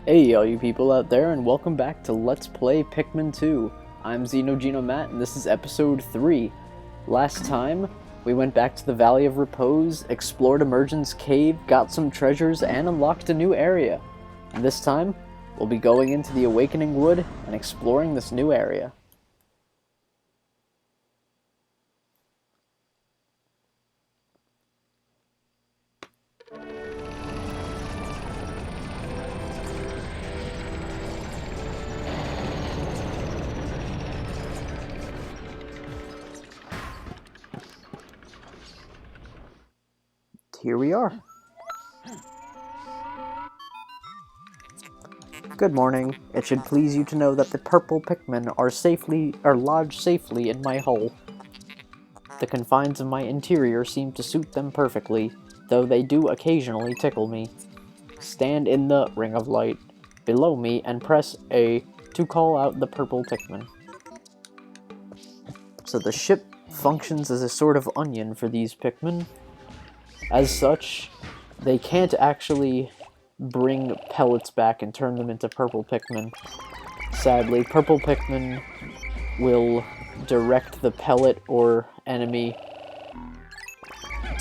Hey all you people out there, and welcome back to Let's Play Pikmin 2. I'm XenoGeno Matt, and this is episode 3. Last time, we went back to the Valley of Repose, explored Emergence Cave, got some treasures, and unlocked a new area. And this time, we'll be going into the Awakening Wood and exploring this new area. Here we are. Good morning. It should please you to know that the purple Pikmin are lodged safely in my hull. The confines of my interior seem to suit them perfectly, though they do occasionally tickle me. Stand in the ring of light below me and press A to call out the purple Pikmin. So the ship functions as a sort of onion for these Pikmin. As such, they can't actually bring pellets back and turn them into purple Pikmin. Sadly, purple Pikmin will direct the pellet or enemy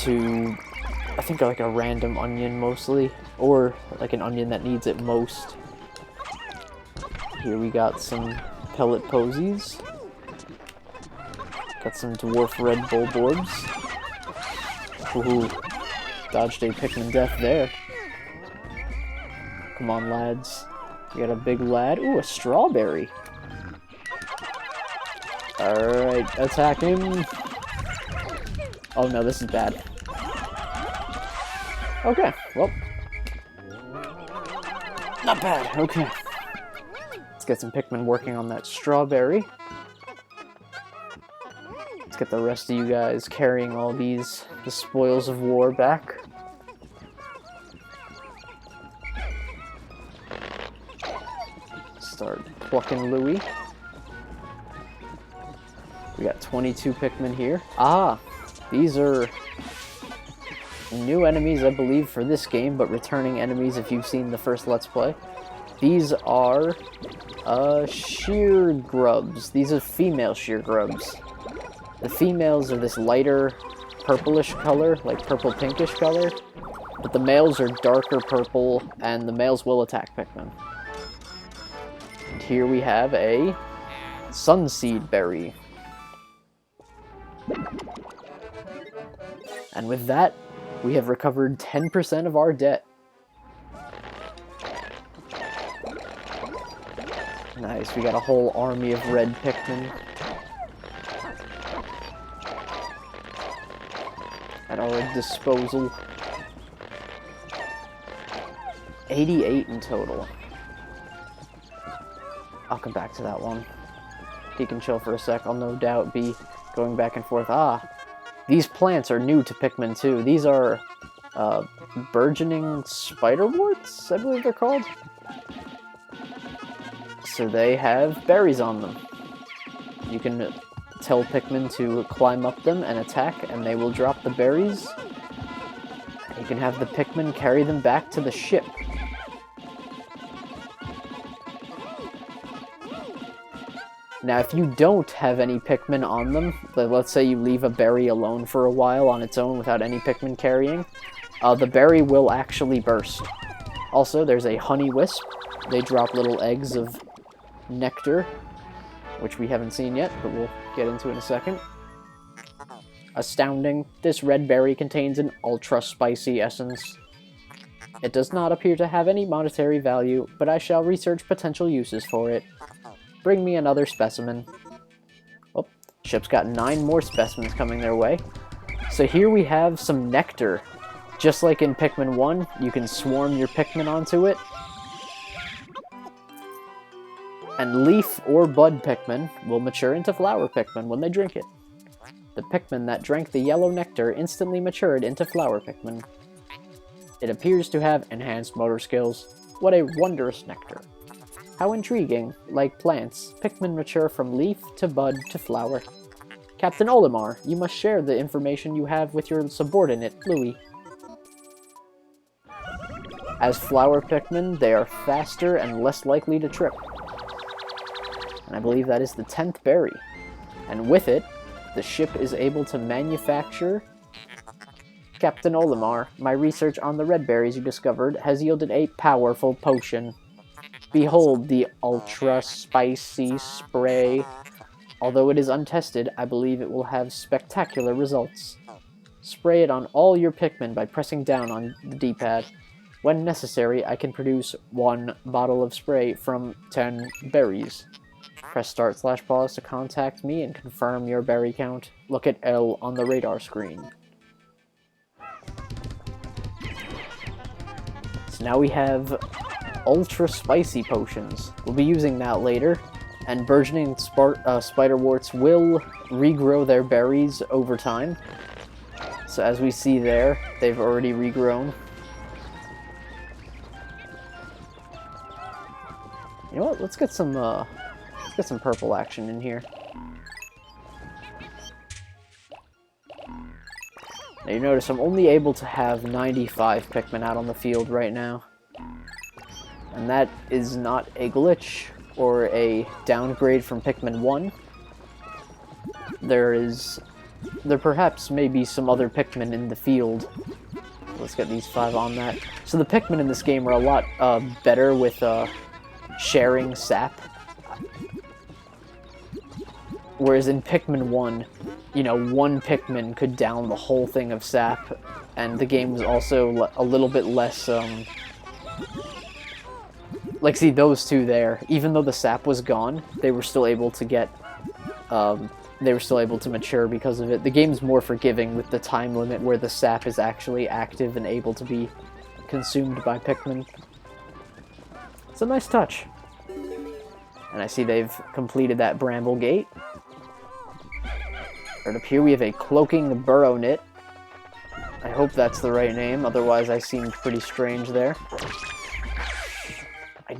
to, I think, like a random onion mostly, or like an onion that needs it most. Here we got some pellet posies. Got some dwarf red bulborbs. Ooh. Dodged a Pikmin death there. Come on, lads. We got a big lad. Ooh, a strawberry. Alright, attack him. Oh no, this is bad. Okay, well. Not bad, okay. Let's get some Pikmin working on that strawberry. Let's get the rest of you guys carrying all the spoils of war back. Start plucking Louie. We got 22 Pikmin here. Ah, these are new enemies, I believe, for this game, but returning enemies if you've seen the first Let's Play. These are sheer grubs. These are female sheer grubs. The females are this lighter purplish color, like purple-pinkish color, but the males are darker purple, and the males will attack Pikmin. And here we have a sunseed berry. And with that, we have recovered 10% of our debt. Nice, we got a whole army of red Pikmin at our disposal. 88 in total. I'll come back to that one. He can chill for a sec. I'll no doubt be going back and forth. Ah, these plants are new to Pikmin 2. These are burgeoning spiderworts, I believe they're called. So they have berries on them. You can tell Pikmin to climb up them and attack, and they will drop the berries. You can have the Pikmin carry them back to the ship. Now, if you don't have any Pikmin on them, let's say you leave a berry alone for a while on its own without any Pikmin carrying, the berry will actually burst. Also, there's a honey wisp. They drop little eggs of nectar, which we haven't seen yet, but we'll get into in a second. Astounding, this red berry contains an ultra-spicy essence. It does not appear to have any monetary value, but I shall research potential uses for it. Bring me another specimen. Oh, ship's got 9 more specimens coming their way. So here we have some nectar. Just like in Pikmin 1, you can swarm your Pikmin onto it. And leaf or bud Pikmin will mature into flower Pikmin when they drink it. The Pikmin that drank the yellow nectar instantly matured into flower Pikmin. It appears to have enhanced motor skills. What a wondrous nectar. How intriguing. Like plants, Pikmin mature from leaf to bud to flower. Captain Olimar, you must share the information you have with your subordinate, Louie. As flower Pikmin, they are faster and less likely to trip. And I believe that is the 10th berry. And with it, the ship is able to manufacture... Captain Olimar, my research on the red berries you discovered has yielded a powerful potion. Behold the ultra spicy spray. Although it is untested, I believe it will have spectacular results. Spray it on all your Pikmin by pressing down on the D-pad. When necessary, I can produce 1 bottle of spray from 10 berries. Press start/pause to contact me and confirm your berry count. Look at L on the radar screen. So now we have ultra spicy potions. We'll be using that later. And burgeoning spiderworts will regrow their berries over time. So as we see there, they've already regrown. You know what? Let's get some purple action in here. Now you notice I'm only able to have 95 Pikmin out on the field right now. And that is not a glitch or a downgrade from Pikmin 1. There perhaps may be some other Pikmin in the field. Let's get these 5 on that. So the Pikmin in this game are a lot better with sharing sap. Whereas in Pikmin 1, you know, one Pikmin could down the whole thing of sap, and the game was also a little bit less, like, see, those two there, even though the sap was gone, they were still able to get, they were still able to mature because of it. The game's more forgiving with the time limit where the sap is actually active and able to be consumed by Pikmin. It's a nice touch. And I see they've completed that Bramble Gate. Right up here we have a Cloaking Burrownit. I hope that's the right name, otherwise I seemed pretty strange there. I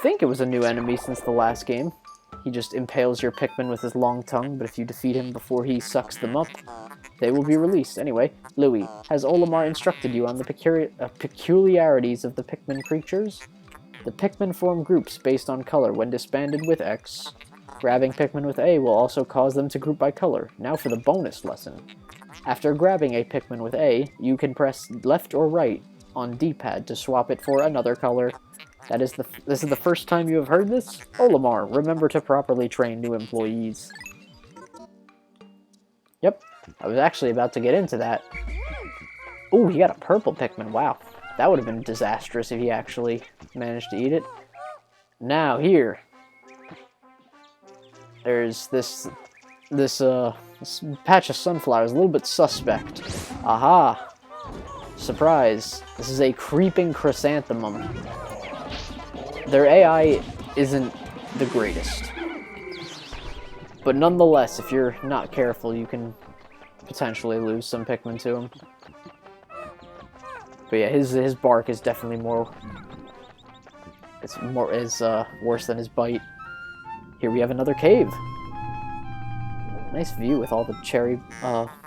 think it was a new enemy since the last game. He just impales your Pikmin with his long tongue, but if you defeat him before he sucks them up, they will be released. Anyway, Louis, has Olimar instructed you on the peculiarities of the Pikmin creatures? The Pikmin form groups based on color when disbanded with X. Grabbing Pikmin with A will also cause them to group by color. Now for the bonus lesson. After grabbing a Pikmin with A, you can press left or right on D-pad to swap it for another color. This is the first time you have heard this? Olimar, remember to properly train new employees. Yep, I was actually about to get into that. Ooh, he got a purple Pikmin, wow. That would have been disastrous if he actually managed to eat it. Now, here. There's this patch of sunflowers, a little bit suspect. Aha! Surprise. This is a creeping chrysanthemum. Their AI isn't the greatest. But nonetheless, if you're not careful, you can potentially lose some Pikmin to him. But yeah, his bark is definitely worse than his bite. Here we have another cave. Nice view with all the cherry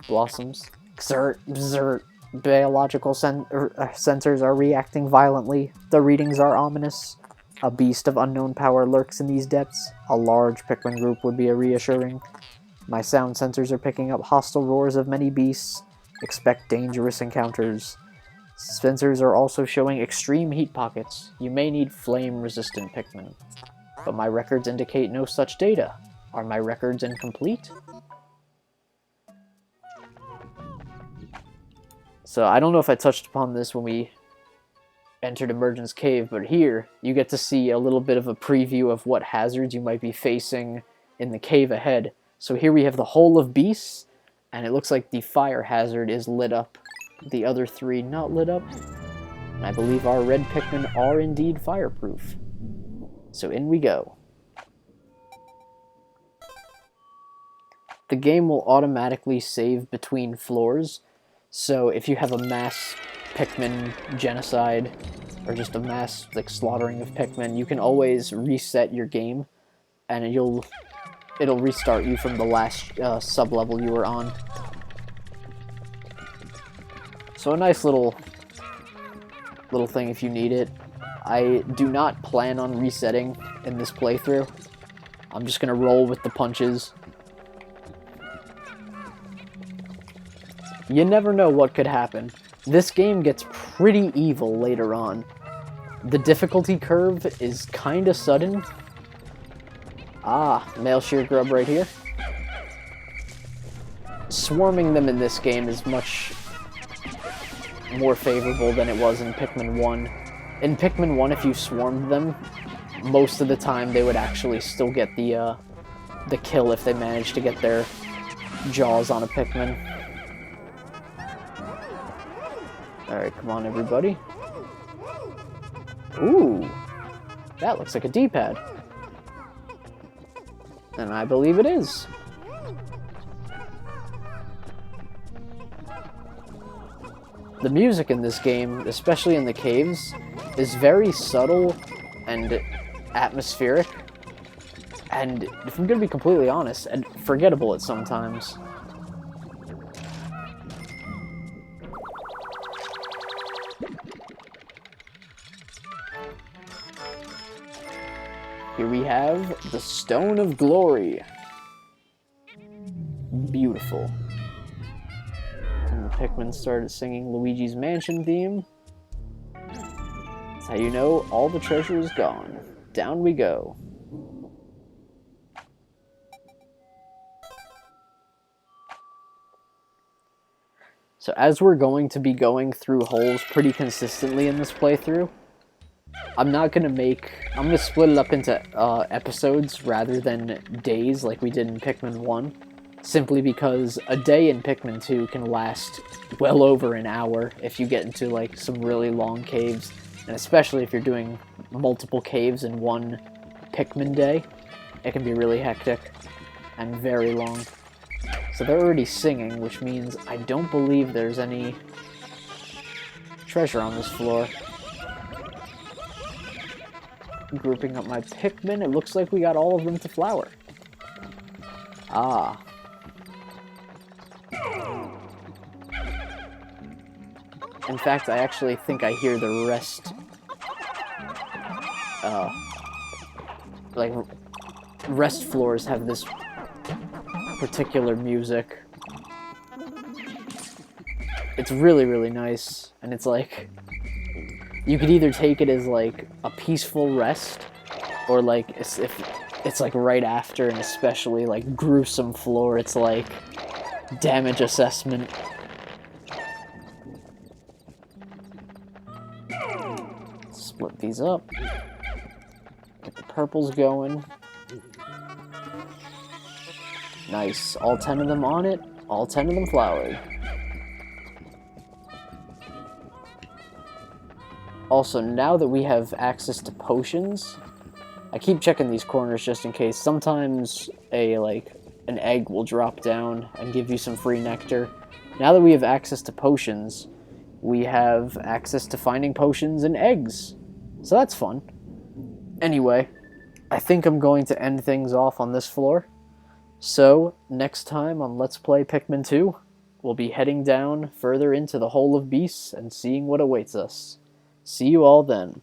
blossoms. Xert. Biological sensors are reacting violently. The readings are ominous. A beast of unknown power lurks in these depths. A large Pikmin group would be reassuring. My sound sensors are picking up hostile roars of many beasts. Expect dangerous encounters. Sensors are also showing extreme heat pockets. You may need flame-resistant Pikmin. But my records indicate no such data. Are my records incomplete? So I don't know if I touched upon this when we entered Emergence Cave, but here you get to see a little bit of a preview of what hazards you might be facing in the cave ahead. So here we have the Hole of Beasts, and it looks like the fire hazard is lit up. The other 3 not lit up. And I believe our red Pikmin are indeed fireproof. So in we go. The game will automatically save between floors, so if you have a mass Pikmin genocide, or just a mass slaughtering of Pikmin, you can always reset your game, and it'll restart you from the last sub-level you were on. So a nice little little thing if you need it. I do not plan on resetting in this playthrough. I'm just gonna roll with the punches. You never know what could happen. This game gets pretty evil later on. The difficulty curve is kinda sudden. Ah, male shear grub right here. Swarming them in this game is much more favorable than it was in Pikmin 1. In Pikmin 1, if you swarmed them, most of the time they would actually still get the kill if they managed to get their jaws on a Pikmin. Alright, come on everybody. Ooh, that looks like a D-pad. And I believe it is. The music in this game, especially in the caves, is very subtle and atmospheric, and if I'm gonna be completely honest, and forgettable at sometimes. Here we have the Stone of Glory. Beautiful. And the Pikmin started singing Luigi's Mansion theme. That's how you know all the treasure is gone. Down we go. So as we're going to be going through holes pretty consistently in this playthrough, I'm gonna split it up into episodes rather than days like we did in Pikmin 1, simply because a day in Pikmin 2 can last well over an hour if you get into like some really long caves, and especially if you're doing multiple caves in one Pikmin day, it can be really hectic and very long. So they're already singing, which means I don't believe there's any treasure on this floor. Grouping up my Pikmin, it looks like we got all of them to flower. Ah. In fact, I actually think I hear the rest. Like, rest floors have this particular music. It's really, really nice, and it's like, you could either take it as like a peaceful rest, or like if it's like right after an especially like gruesome floor, it's like damage assessment. Split these up. Get the purples going. Nice. All 10 of them on it. All 10 of them flowered. Also, now that we have access to potions, I keep checking these corners just in case. Sometimes an egg will drop down and give you some free nectar. Now that we have access to potions, we have access to finding potions and eggs. So that's fun. Anyway, I think I'm going to end things off on this floor. So, next time on Let's Play Pikmin 2, we'll be heading down further into the Hole of Beasts and seeing what awaits us. See you all then.